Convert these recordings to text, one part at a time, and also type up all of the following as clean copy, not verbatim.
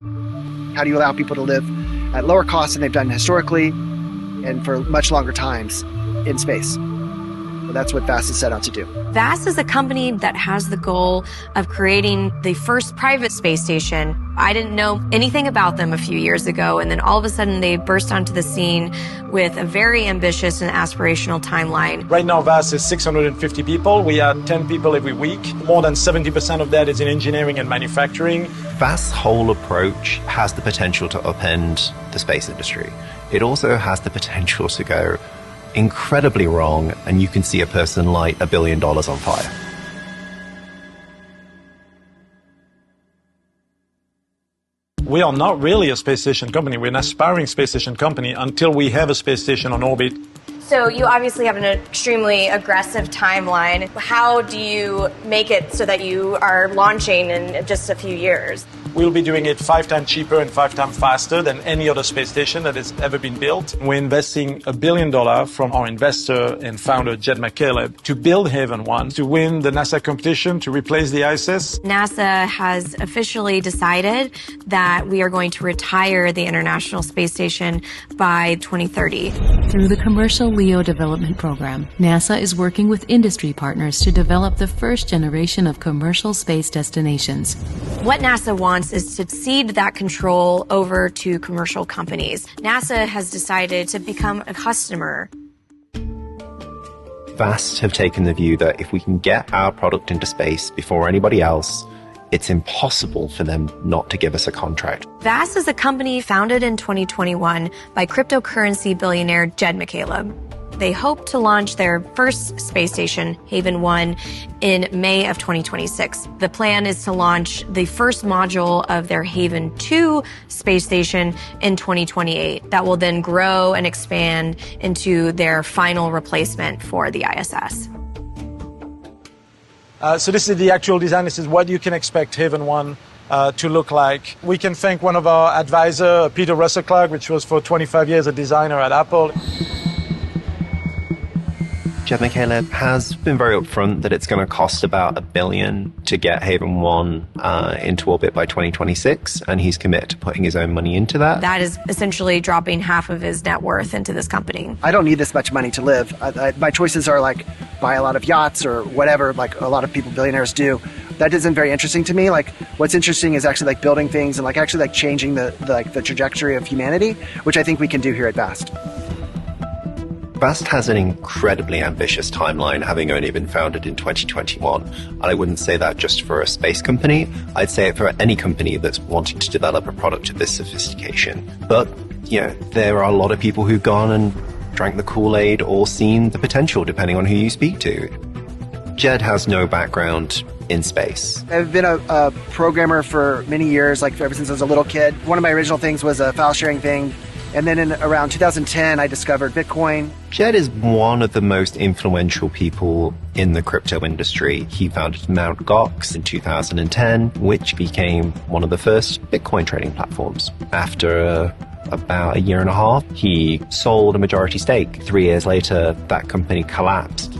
How do you allow people to live at lower costs than they've done historically and for much longer times in space? Well, that's what VAST is set out to do. VAST is a company that has the goal of creating the first private space station. I didn't know anything about them a few years ago, and then all of a sudden they burst onto the scene with a very ambitious and aspirational timeline. Right now, VAST is 650 people. We add 10 people every week. More than 70% of that is in engineering and manufacturing. VAST's whole approach has the potential to upend the space industry. It also has the potential to go incredibly wrong, and you can see a person light $1 billion on fire. We are not really a space station company. We're an aspiring space station company until we have a space station on orbit. So you obviously have an extremely aggressive timeline. How do you make it so that you are launching in just a few years? We'll be doing it 5 times cheaper and 5 times faster than any other space station that has ever been built. We're investing $1 billion from our investor and founder, Jed McCaleb, to build Haven 1, to win the NASA competition, to replace the ISS. NASA has officially decided that we are going to retire the International Space Station by 2030. Through the Commercial LEO Development Program, NASA is working with industry partners to develop the first generation of commercial space destinations. What NASA wants is to cede that control over to commercial companies. NASA has decided to become a customer. VAST have taken the view that if we can get our product into space before anybody else, it's impossible for them not to give us a contract. VAST is a company founded in 2021 by cryptocurrency billionaire Jed McCaleb. They hope to launch their first space station, Haven 1, in May of 2026. The plan is to launch the first module of their Haven 2 space station in 2028. That will then grow and expand into their final replacement for the ISS. So this is the actual design. This is what you can expect Haven 1 to look like. We can thank one of our advisors, Peter Russell-Clark, which was for 25 years a designer at Apple. Jed McCaleb has been very upfront that it's going to cost about $1 billion to get Haven 1 into orbit by 2026, and he's committed to putting his own money into that. That is essentially dropping half of his net worth into this company. I don't need this much money to live. My choices are like buy a lot of yachts or whatever, like a lot of people, billionaires do. That isn't very interesting to me. Like, what's interesting is actually like building things and like actually like changing the trajectory of humanity, which I think we can do here at VAST. VAST has an incredibly ambitious timeline, having only been founded in 2021. And I wouldn't say that just for a space company. I'd say it for any company that's wanting to develop a product of this sophistication. But, you know, there are a lot of people who've gone and drank the Kool-Aid or seen the potential, depending on who you speak to. Jed has no background in space. I've been a programmer for many years, like ever since I was a little kid. One of my original things was a file sharing thing. And then in around 2010, I discovered Bitcoin. Jed is one of the most influential people in the crypto industry. He founded Mt. Gox in 2010, which became one of the first Bitcoin trading platforms. After about a year and a half, he sold a majority stake. 3 years later, that company collapsed.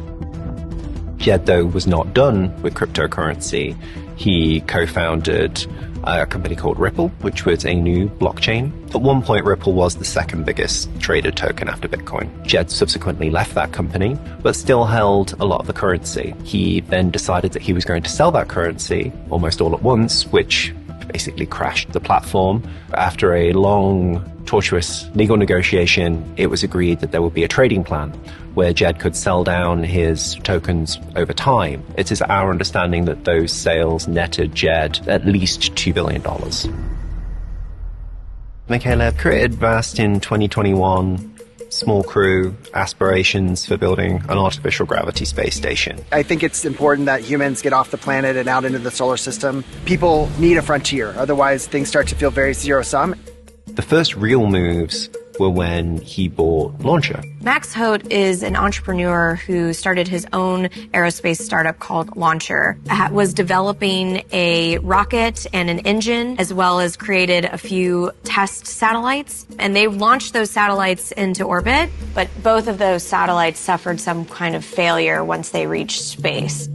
Jed, though, was not done with cryptocurrency. He co-founded a company called Ripple, which was a new blockchain. At one point, Ripple was the second biggest traded token after Bitcoin. Jed subsequently left that company, but still held a lot of the currency. He then decided that he was going to sell that currency almost all at once, which basically crashed the platform. After a long, tortuous legal negotiation, it was agreed that there would be a trading plan where Jed could sell down his tokens over time. It is our understanding that those sales netted Jed at least $2 billion. McCaleb created VAST in 2021. Small crew, aspirations for building an artificial gravity space station. I think it's important that humans get off the planet and out into the solar system. People need a frontier, otherwise things start to feel very zero-sum. The first real moves were when he bought Launcher. Max Hote is an entrepreneur who started his own aerospace startup called Launcher. Was developing a rocket and an engine, as well as created a few test satellites. And they launched those satellites into orbit, but both of those satellites suffered some kind of failure once they reached space.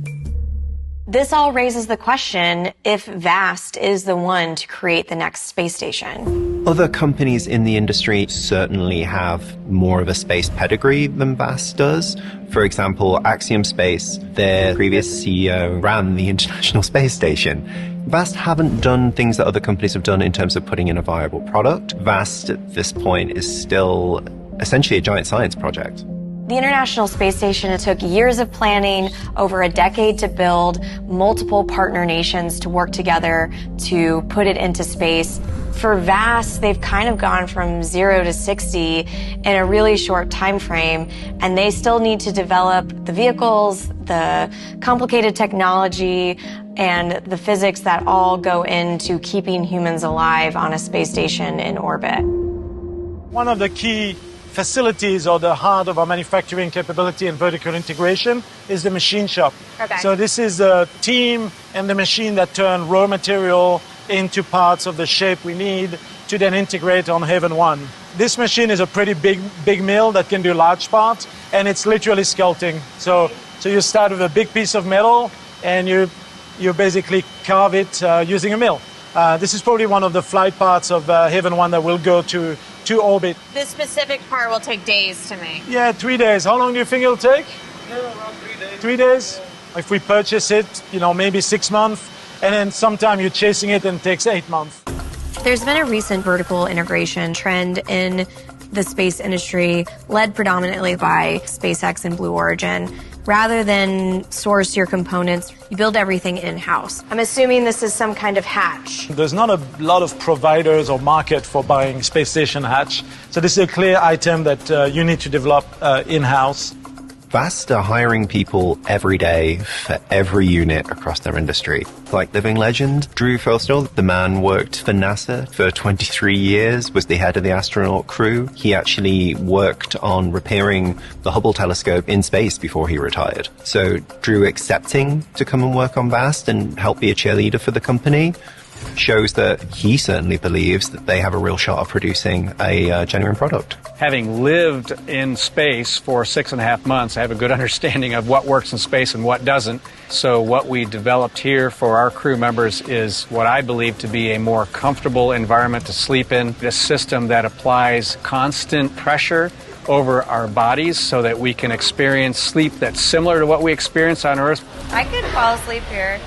This all raises the question if VAST is the one to create the next space station. Other companies in the industry certainly have more of a space pedigree than VAST does. For example, Axiom Space, their previous CEO ran the International Space Station. VAST haven't done things that other companies have done in terms of putting in a viable product. VAST at this point is still essentially a giant science project. The International Space Station took years of planning, over a decade to build, multiple partner nations to work together to put it into space. For VAST, they've kind of gone from 0 to 60 in a really short time frame, and they still need to develop the vehicles, the complicated technology, and the physics that all go into keeping humans alive on a space station in orbit. One of the key facilities or the heart of our manufacturing capability and vertical integration is the machine shop. Okay. So this is the team and the machine that turn raw material into parts of the shape we need to then integrate on Haven 1. This machine is a pretty big mill that can do large parts, and it's literally sculpting. So you start with a big piece of metal and you basically carve it using a mill. This is probably one of the flight parts of Haven 1 that will go to orbit. This specific part will take days to make. Yeah, 3 days. How long do you think it'll take? Around 3 days. 3 days? If we purchase it, maybe 6 months, and then sometime you're chasing it and it takes 8 months. There's been a recent vertical integration trend in the space industry, led predominantly by SpaceX and Blue Origin. Rather than source your components, you build everything in-house. I'm assuming this is some kind of hatch. There's not a lot of providers or market for buying space station hatch. So this is a clear item that you need to develop in-house. VAST are hiring people every day for every unit across their industry. Like living legend, Drew Forstall, the man worked for NASA for 23 years, was the head of the astronaut crew. He actually worked on repairing the Hubble telescope in space before he retired. So Drew accepting to come and work on VAST and help be a cheerleader for the company shows that he certainly believes that they have a real shot of producing a genuine product. Having lived in space for 6.5 months, I have a good understanding of what works in space and what doesn't. So what we developed here for our crew members is what I believe to be a more comfortable environment to sleep in, a system that applies constant pressure over our bodies so that we can experience sleep that's similar to what we experience on Earth. I could fall asleep here.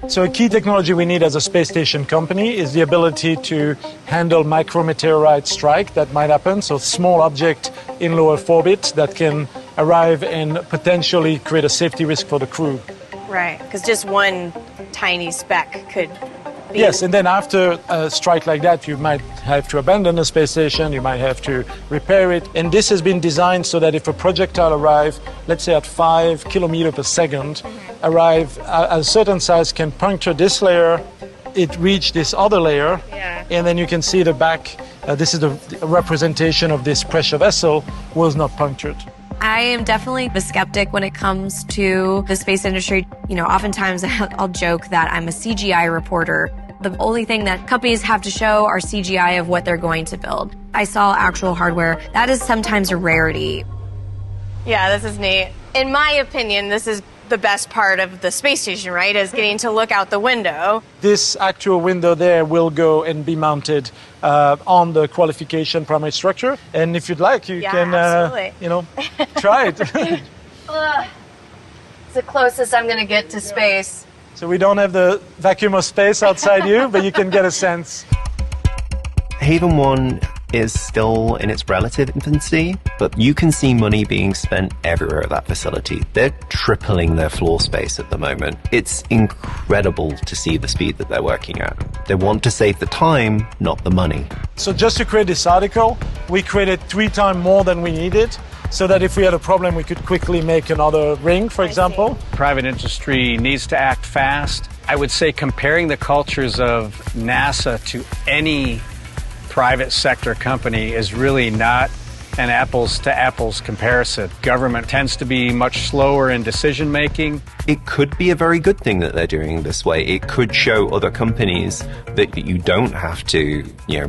So a key technology we need as a space station company is the ability to handle micrometeorite strike that might happen, so small object in low Earth orbit that can arrive and potentially create a safety risk for the crew. Right, because just one tiny speck could be... Yes, and then after a strike like that, you might have to abandon the space station, you might have to repair it. And this has been designed so that if a projectile arrives, let's say at 5 kilometers per second, arrive at a certain size, can puncture this layer, it reach this other layer, and then you can see the back. This is the representation of this pressure vessel was not punctured. I am definitely the skeptic when it comes to the space industry. Oftentimes I'll joke that I'm a CGI reporter. The only thing that companies have to show are CGI of what they're going to build. I saw actual hardware. That is sometimes a rarity. Yeah, this is neat. In my opinion, this is the best part of the space station, right, is getting to look out the window. This actual window there will go and be mounted on the qualification primary structure. And if you'd like, you can, try it. It's the closest I'm going to get to space. So we don't have the vacuum of space outside you, but you can get a sense. Haven 1 is still in its relative infancy, but you can see money being spent everywhere at that facility. They're tripling their floor space at the moment. It's incredible to see the speed that they're working at. They want to save the time, not the money. So just to create this article, we created 3 times more than we needed, so that if we had a problem, we could quickly make another ring, for example. Private industry needs to act fast. I would say comparing the cultures of NASA to any private sector company is really not an apples to apples comparison. Government tends to be much slower in decision making. It could be a very good thing that they're doing this way. It could show other companies that you don't have to,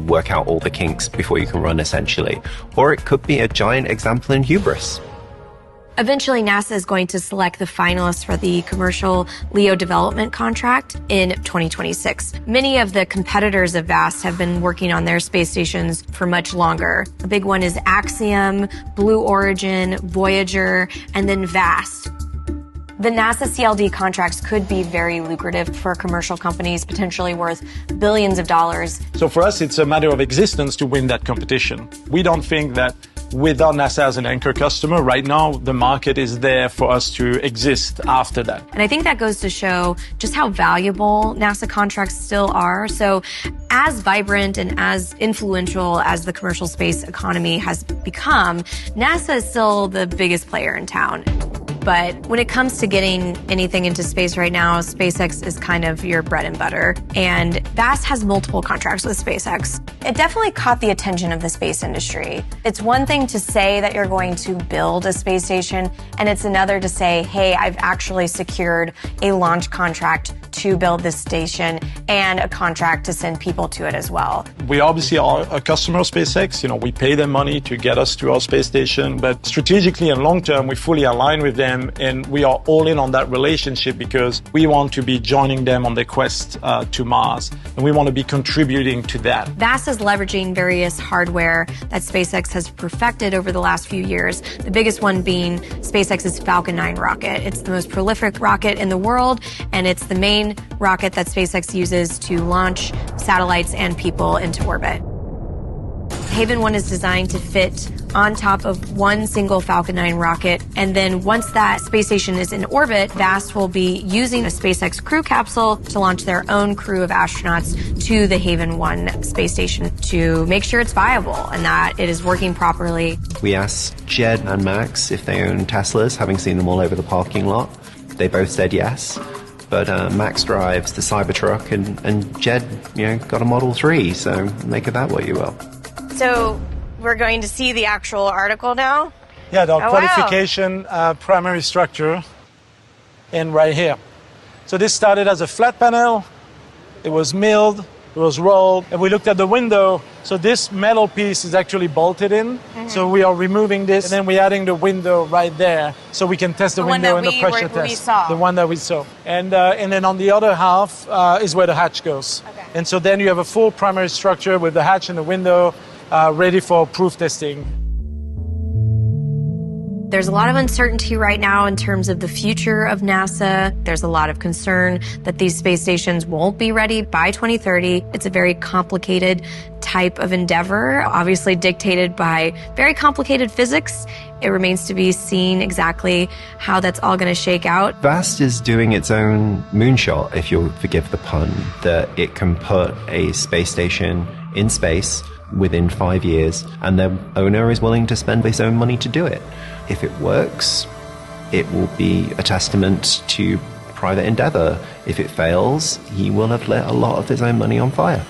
work out all the kinks before you can run, essentially. Or it could be a giant example in hubris. Eventually, NASA is going to select the finalists for the commercial LEO development contract in 2026. Many of the competitors of VAST have been working on their space stations for much longer. A big one is Axiom, Blue Origin, Voyager, and then VAST. The NASA CLD contracts could be very lucrative for commercial companies, potentially worth billions of dollars. So for us, it's a matter of existence to win that competition. We don't think that without NASA as an anchor customer, right now, the market is there for us to exist after that. And I think that goes to show just how valuable NASA contracts still are. So as vibrant and as influential as the commercial space economy has become, NASA is still the biggest player in town. But when it comes to getting anything into space right now, SpaceX is kind of your bread and butter. And VAST has multiple contracts with SpaceX. It definitely caught the attention of the space industry. It's one thing to say that you're going to build a space station, and it's another to say, hey, I've actually secured a launch contract to build this station and a contract to send people to it as well. We obviously are a customer of SpaceX. We pay them money to get us to our space station, but strategically and long term, we fully align with them, and we are all in on that relationship because we want to be joining them on their quest to Mars, and we want to be contributing to that. VAST is leveraging various hardware that SpaceX has perfected over the last few years, the biggest one being SpaceX's Falcon 9 rocket. It's the most prolific rocket in the world, and it's the main rocket that SpaceX uses to launch satellites and people into orbit. Haven 1 is designed to fit on top of one single Falcon 9 rocket, and then once that space station is in orbit, VAST will be using a SpaceX crew capsule to launch their own crew of astronauts to the Haven 1 space station to make sure it's viable and that it is working properly. We asked Jed and Max if they own Teslas, having seen them all over the parking lot. They both said yes. But Max drives the Cybertruck, and Jed, got a Model 3, so make of that what you will. So we're going to see the actual article now? Yeah, the qualification primary structure in right here. So this started as a flat panel. It was milled, it was rolled, and we looked at the window. So this metal piece is actually bolted in. Mm-hmm. So we are removing this, and then we're adding the window right there so we can test the window in the pressure test. The one that we saw. And then on the other half is where the hatch goes. Okay. And so then you have a full primary structure with the hatch and the window ready for proof testing. There's a lot of uncertainty right now in terms of the future of NASA. There's a lot of concern that these space stations won't be ready by 2030. It's a very complicated type of endeavor, obviously dictated by very complicated physics. It remains to be seen exactly how that's all going to shake out. VAST is doing its own moonshot, if you'll forgive the pun, that it can put a space station in space within 5 years, and the owner is willing to spend his own money to do it. If it works, it will be a testament to private endeavor. If it fails, he will have lit a lot of his own money on fire.